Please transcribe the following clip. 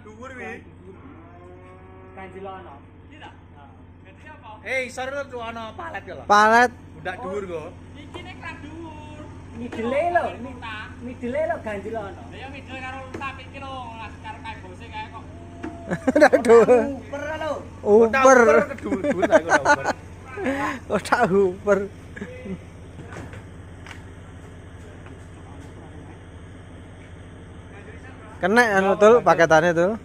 dhuwur wi. Kanjilono. Iya. Ganti apa? Isor tuh ana palet ya lho. Palet. Budak dhuwur kok. Iki nek kran dhuwur. Midile lho, midile lho Kanjilono. Lah ya midil karo lutak iki lho, karo kae bose kae kok. Aduh. Uper lho. Uper. Dhuwur ta iku uper. Otak uper. Kena anu tuh paketannya tuh.